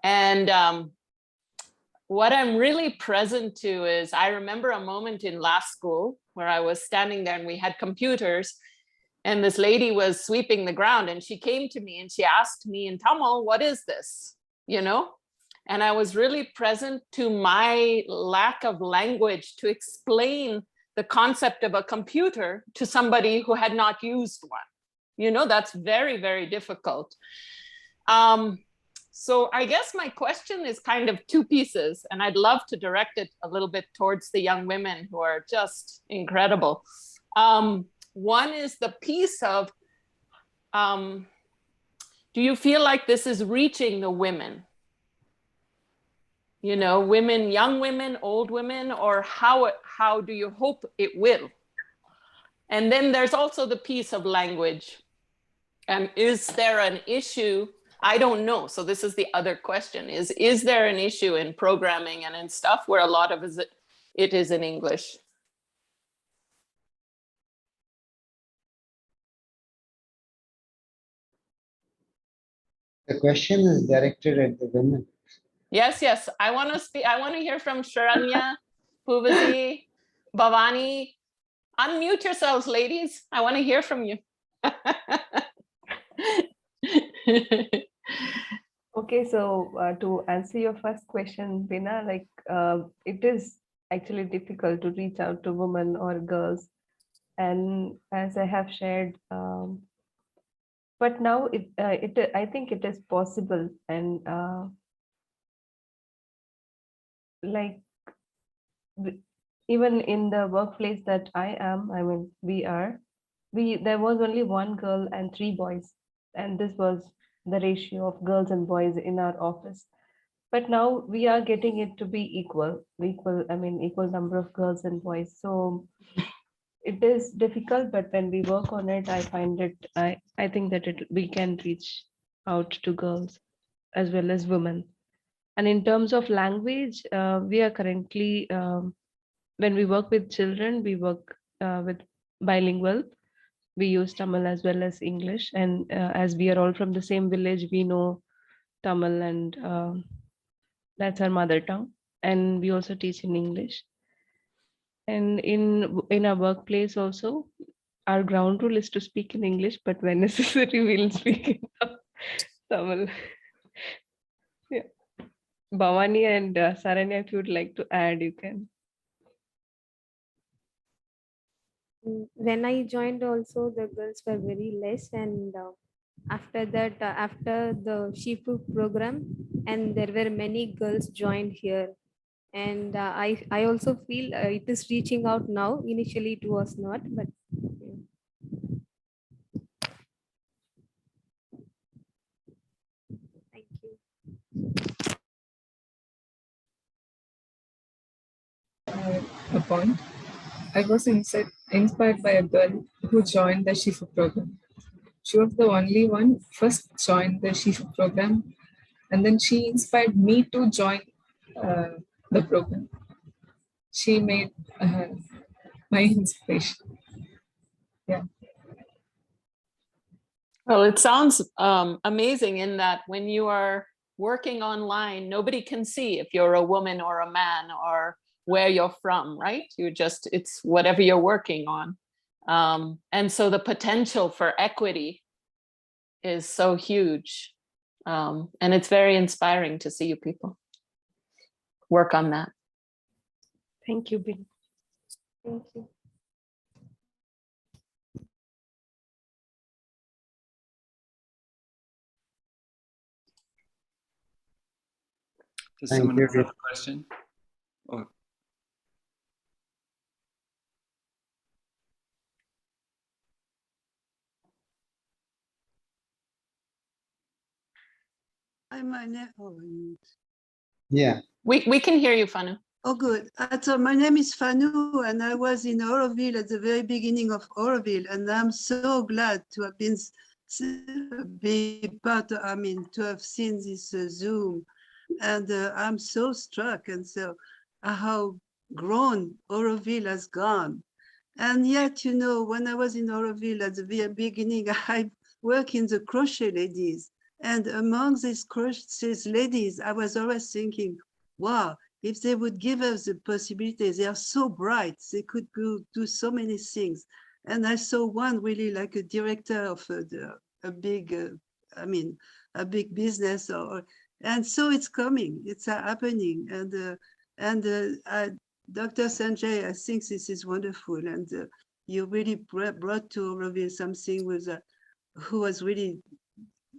And what I'm really present to is, I remember a moment in last school where I was standing there and we had computers, and this lady was sweeping the ground, and she came to me and she asked me in Tamil, what is this? You know? And I was really present to my lack of language to explain the concept of a computer to somebody who had not used one. You know, that's very, very difficult. So I guess my question is kind of two pieces, and I'd love to direct it a little bit towards the young women who are just incredible. One is the piece of, do you feel like this is reaching the women? You know, women, young women, old women, or how do you hope it will? And then there's also the piece of language. And is there an issue? I don't know. So this is the other question, is there an issue in programming and in stuff where a lot of it is in English? The question is directed at the women. Yes, yes. I want to speak. I want to hear from Sharanya, Puvasi, Bhavani. Unmute yourselves, ladies. I want to hear from you. Okay, so to answer your first question, Bina, like it is actually difficult to reach out to women or girls, and as I have shared, but now I think it is possible, and like even in the workplace that I am, I mean, there was only one girl and 3 boys, and this was the ratio of girls and boys in our office. But now we are getting it to be equal number of girls and boys. So it is difficult, but when we work on it, I find it, I think that we can reach out to girls as well as women. And in terms of language, we are currently, when we work with children, we work with bilingual. We use Tamil as well as English. And as we are all from the same village, we know Tamil, and that's our mother tongue. And we also teach in English. And in our workplace also, our ground rule is to speak in English, but when necessary, we'll speak in Tamil. Yeah. Bhavani and Saranya, if you'd like to add, you can. When I joined also, the girls were very less, and after that, after the Shifu program, and there were many girls joined here. And I also feel it is reaching out now. Initially it was not, but yeah. Thank you. A point. I was inspired by a girl who joined the Shifu program. She was the only one first joined the Shifu program, and then she inspired me to join the program. She made my inspiration. Yeah. Well, it sounds amazing in that when you are working online, nobody can see if you're a woman or a man or where you're from, right? It's whatever you're working on. And so the potential for equity is so huge. And it's very inspiring to see you people work on that. Thank you, Bin. Thank you. Does Thank someone you. else have a question? Oh, Hi, my name. Oh, Yeah. We can hear you, Fanu. oh, good. So my name is Fanu, and I was in Auroville at the very beginning of Auroville, and I'm so glad to have been be part. To have seen this Zoom, and I'm so struck, and so how grown Auroville has gone. And yet, you know, when I was in Auroville at the very beginning, I work in the crochet ladies. And among these ladies, I was always thinking, wow, if they would give us the possibility, they are so bright, they could do so many things. And I saw one really like a director of a big business, and so it's coming, it's happening. And Dr. Sanjay, I think this is wonderful, and you really brought to Auroville something with who was really,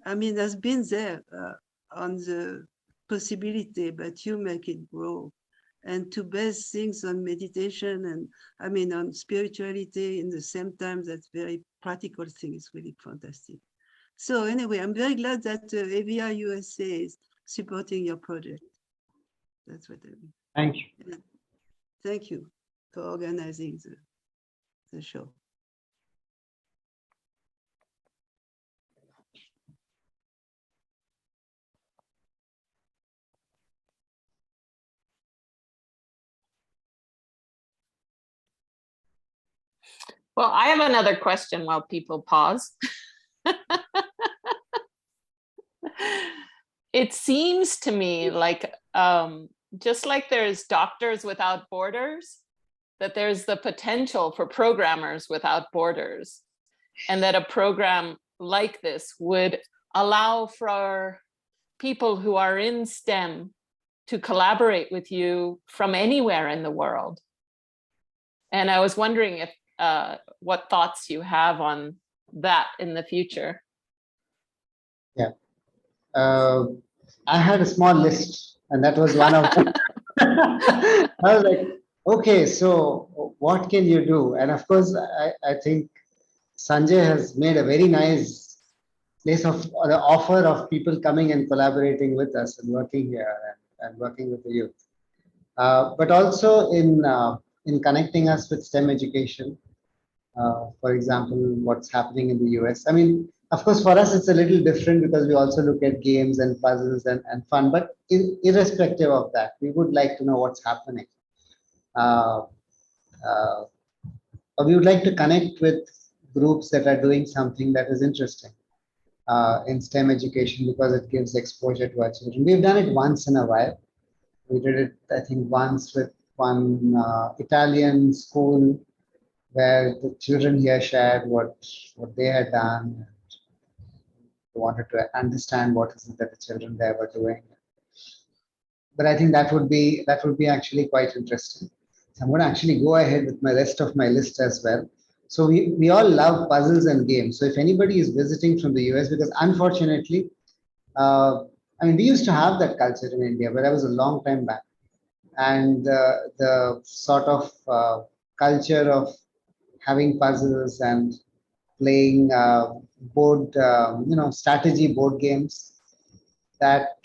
has been there on the possibility, but you make it grow. And to base things on meditation and on spirituality in the same time, that's very practical thing is really fantastic. So anyway, I'm very glad that AVI USA is supporting your project. That's what I mean. Thank you. And thank you for organizing the show. Well, I have another question while people pause. It seems to me like just like there's Doctors Without Borders, that there's the potential for programmers without borders, and that a program like this would allow for people who are in STEM to collaborate with you from anywhere in the world. And I was wondering if what thoughts you have on that in the future. Yeah. I had a small list, and that was one of them. I was like, okay, so what can you do? And of course, I think Sanjay has made a very nice place of the offer of people coming and collaborating with us and working here and working with the youth. But also in connecting us with STEM education. For example, what's happening in the US. I mean, of course, for us, it's a little different because we also look at games and puzzles and fun, but irrespective of that, we would like to know what's happening. We would like to connect with groups that are doing something that is interesting in STEM education because it gives exposure to our children. We've done it once in a while. We did it, I think, once with one Italian school where the children here shared what they had done. They wanted to understand what is it that the children there were doing. But I think that would be actually quite interesting. So I'm going to actually go ahead with my rest of my list as well. So we all love puzzles and games. So if anybody is visiting from the US, because unfortunately, we used to have that culture in India, but that was a long time back. And the sort of culture of having puzzles and playing strategy board games, that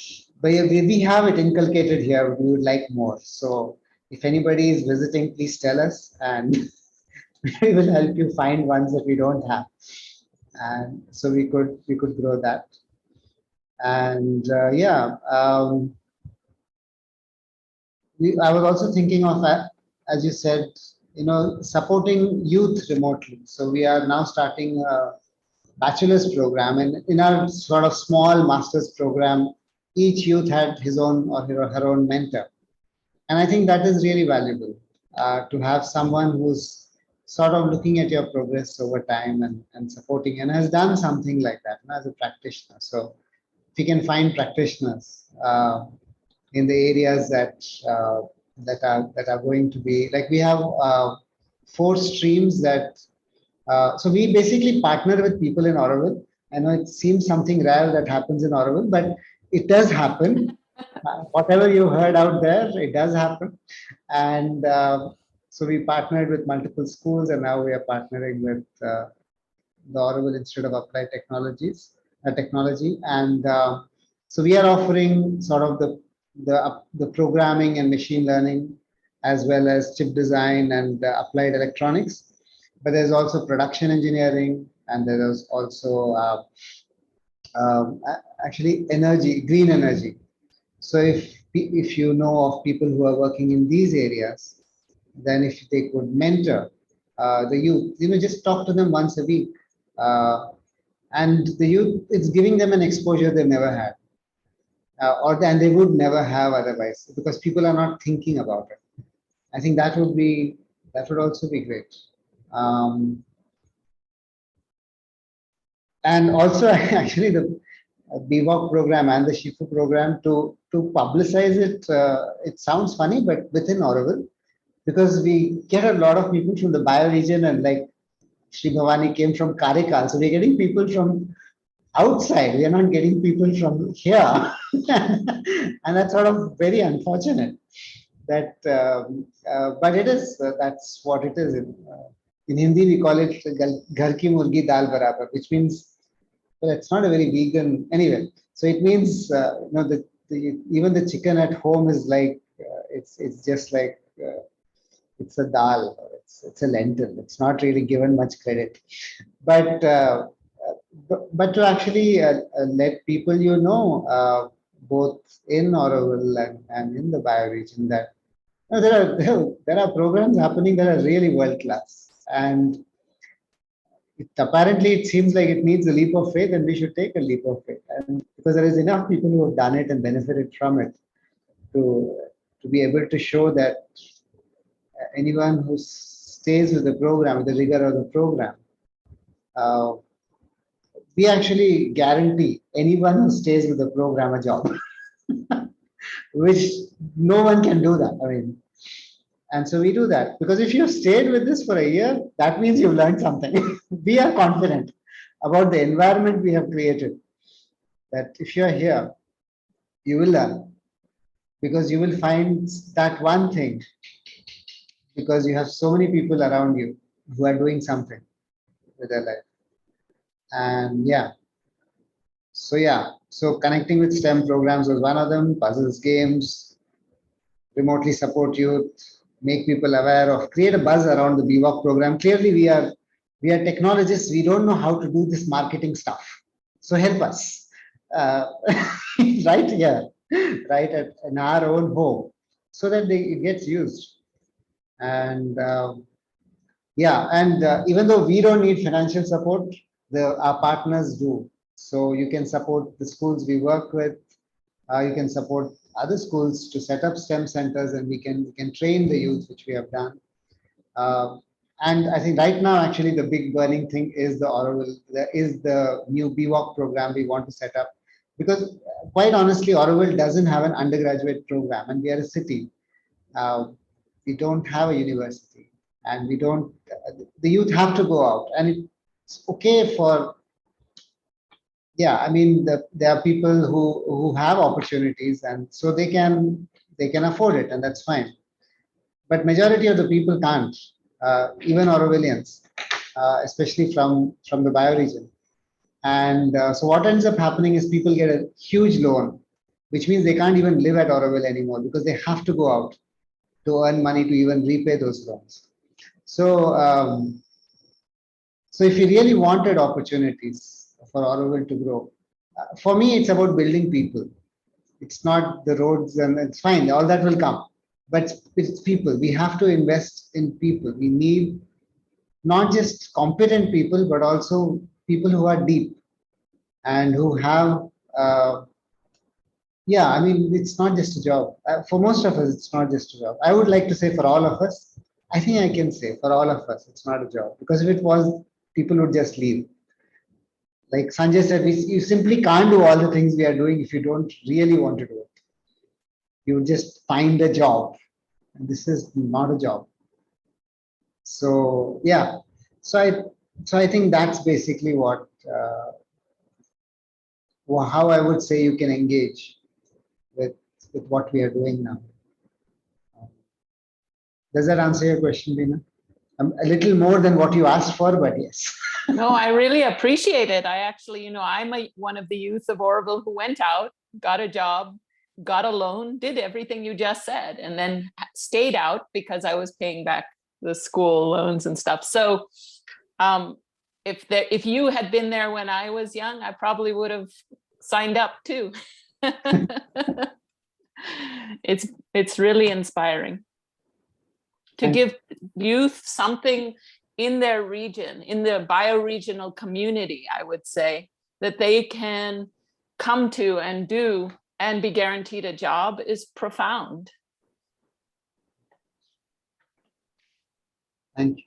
we have it inculcated here. We would like more. So if anybody is visiting, please tell us, and we will help you find ones that we don't have. And so we could grow that. And I was also thinking of, as you said, supporting youth remotely. So we are now starting a bachelor's program, and in our sort of small master's program, each youth had his own or her own mentor. And I think that is really valuable to have someone who's sort of looking at your progress over time and supporting and has done something like that, as a practitioner. So if you can find practitioners in the areas that are going to be like, we have 4 streams that so we basically partner with people in Auroville. I know it seems something rare that happens in Auroville, but it does happen. Whatever you heard out there, it does happen. And so we partnered with multiple schools, and now we are partnering with the Auroville Institute of Applied Technology. And so we are offering sort of the programming and machine learning, as well as chip design and applied electronics. But there's also production engineering, and there is also actually green energy. So if you know of people who are working in these areas, then if they could mentor the youth, just talk to them once a week, and the youth, it's giving them an exposure they've never had, and they would never have otherwise, because people are not thinking about it. I think that would also be great. And also, actually, the BVOC program and the Shifu program, to publicize it, it sounds funny, but within Auroville, because we get a lot of people from the bioregion, and like Sri Bhavani came from Karikal, so we're getting people from outside. We are not getting people from here, and that's sort of very unfortunate. That, but it is. That's what it is. In Hindi, we call it "Ghar ki murgi dal barabar," which means, well, it's not a very vegan anyway. So it means even the chicken at home is like it's just like it's a dal, or it's a lentil. It's not really given much credit, but but to actually let people both in Auroville and in the bioregion, that there are programs happening that are really world class, and apparently it seems like it needs a leap of faith, and we should take a leap of faith, and because there is enough people who have done it and benefited from it to be able to show that anyone who stays with the program, with the rigor of the program, we actually guarantee anyone who stays with the program a job, which no one can do that. I mean, and so we do that, because if you stayed with this for a year, that means you've learned something. We are confident about the environment we have created, that if you're here, you will learn, because you will find that one thing, because you have so many people around you who are doing something with their life. And so connecting with STEM programs was one of them. Puzzles, games, remotely support youth, make people aware of, create a buzz around the BVOC program. Clearly, we are technologists. We don't know how to do this marketing stuff. So help us, right here, right in our own home, so that it gets used. And even though we don't need financial support, our partners do. So you can support the schools we work with. You can support other schools to set up STEM centers, and we can train the youth, which we have done. And I think right now, actually, the big burning thing is the new BVOC program we want to set up, because quite honestly, Auroville doesn't have an undergraduate program, and we are a city. We don't have a university, and the youth have to go out, and it's okay for. I mean, there are people who have opportunities, and so they can afford it, and that's fine. But majority of the people can't, even Aurovillians, especially from the bioregion. And so what ends up happening is people get a huge loan, which means they can't even live at Auroville anymore, because they have to go out to earn money to even repay those loans. So, so if you really wanted opportunities for Auroville to grow, for me, it's about building people. It's not the roads, and it's fine. All that will come, but it's people. We have to invest in people. We need not just competent people, but also people who are deep and who have Yeah, I mean, it's not just a job. For most of us, it's not just a job. I would like to say for all of us, I think I can say for all of us, it's not a job. Because if it was, people would just leave. Like Sanjay said, you simply can't do all the things we are doing if you don't really want to do it. You would just find a job. And this is not a job. So yeah, so I think that's basically how I would say you can engage with what we are doing now. Does that answer your question, Bina? A little more than what you asked for, but yes. No, I really appreciate it. I actually, I'm one of the youth of Auroville who went out, got a job, got a loan, did everything you just said, and then stayed out because I was paying back the school loans and stuff. So if you had been there when I was young, I probably would have signed up too. It's really inspiring to give youth something in their region, in the bioregional community, I would say, that they can come to and do and be guaranteed a job is profound. Thank you.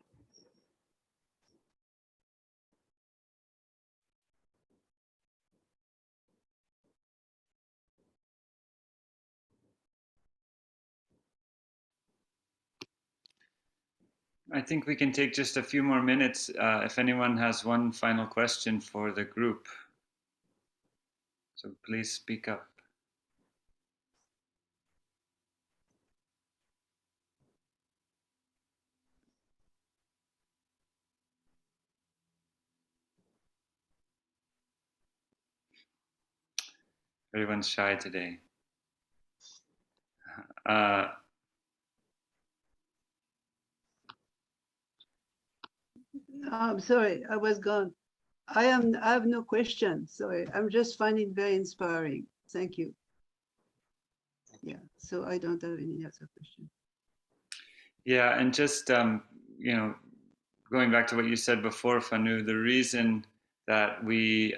I think we can take just a few more minutes if anyone has one final question for the group. So please speak up. Everyone's shy today. I'm sorry, I was gone. I have no question. Sorry, I'm just finding it very inspiring. Thank you. Yeah, so I don't have any other question. Yeah, and just going back to what you said before, Fanu, the reason that we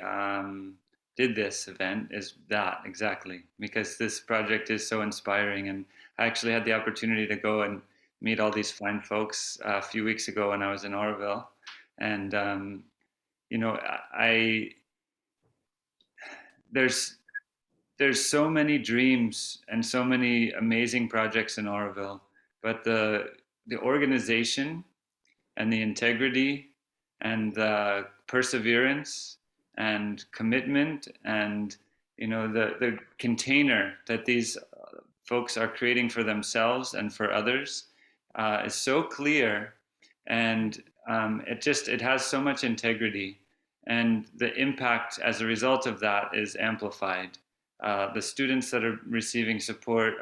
did this event is that exactly because this project is so inspiring, and I actually had the opportunity to go and meet all these fine folks a few weeks ago when I was in Auroville, and there's so many dreams and so many amazing projects in Auroville, but the organization and the integrity and the perseverance and commitment and the container that these folks are creating for themselves and for others is so clear, and it has so much integrity, and the impact as a result of that is amplified. The students that are receiving support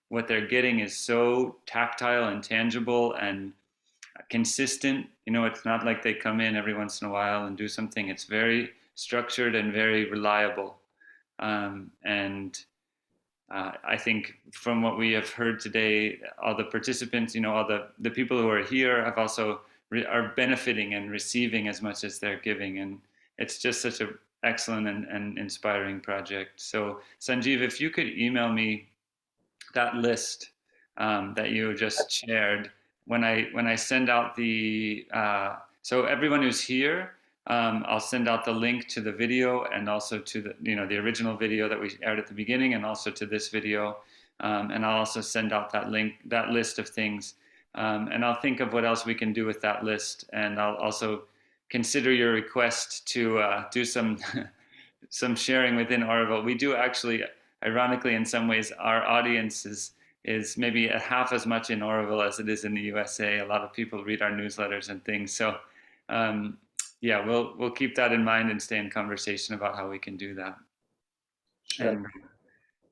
what they're getting is so tactile and tangible and consistent. It's not like they come in every once in a while and do something. It's very structured and very reliable. I think from what we have heard today, all the participants, all the people who are here have also are benefiting and receiving as much as they're giving. And it's just such an excellent and inspiring project. So Sanjeev, if you could email me that list that you just shared, when I send out so everyone who's here, I'll send out the link to the video and also to the original video that we aired at the beginning, and also to this video, and I'll also send out that list of things, and I'll think of what else we can do with that list, and I'll also consider your request to do some some sharing within Auroville. We do actually, ironically, in some ways, our audience is maybe half as much in Auroville as it is in the USA. A lot of people read our newsletters and things. So yeah, we'll keep that in mind and stay in conversation about how we can do that. Sure. And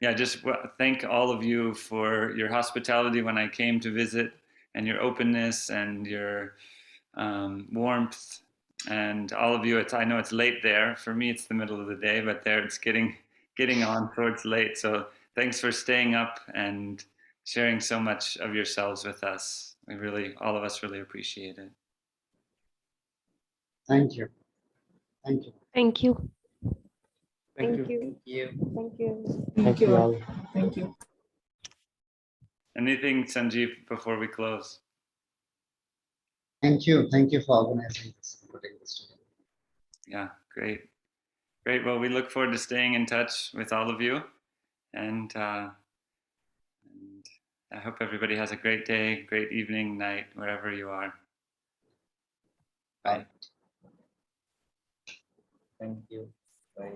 yeah, just thank all of you for your hospitality when I came to visit, and your openness and your warmth, and all of you. I know it's late there. For me, it's the middle of the day, but there it's getting on towards late. So thanks for staying up and sharing so much of yourselves with us. All of us really appreciate it. Thank you. Thank you. Thank you. Thank Thank you. you. Thank you. Thank you all. Thank you. Anything, Sanjeev, before we close? Thank you. Thank you for organizing this and putting this together. Yeah, great. Great. Well, we look forward to staying in touch with all of you. And I hope everybody has a great day, great evening, night, wherever you are. Bye. Thank you. Bye.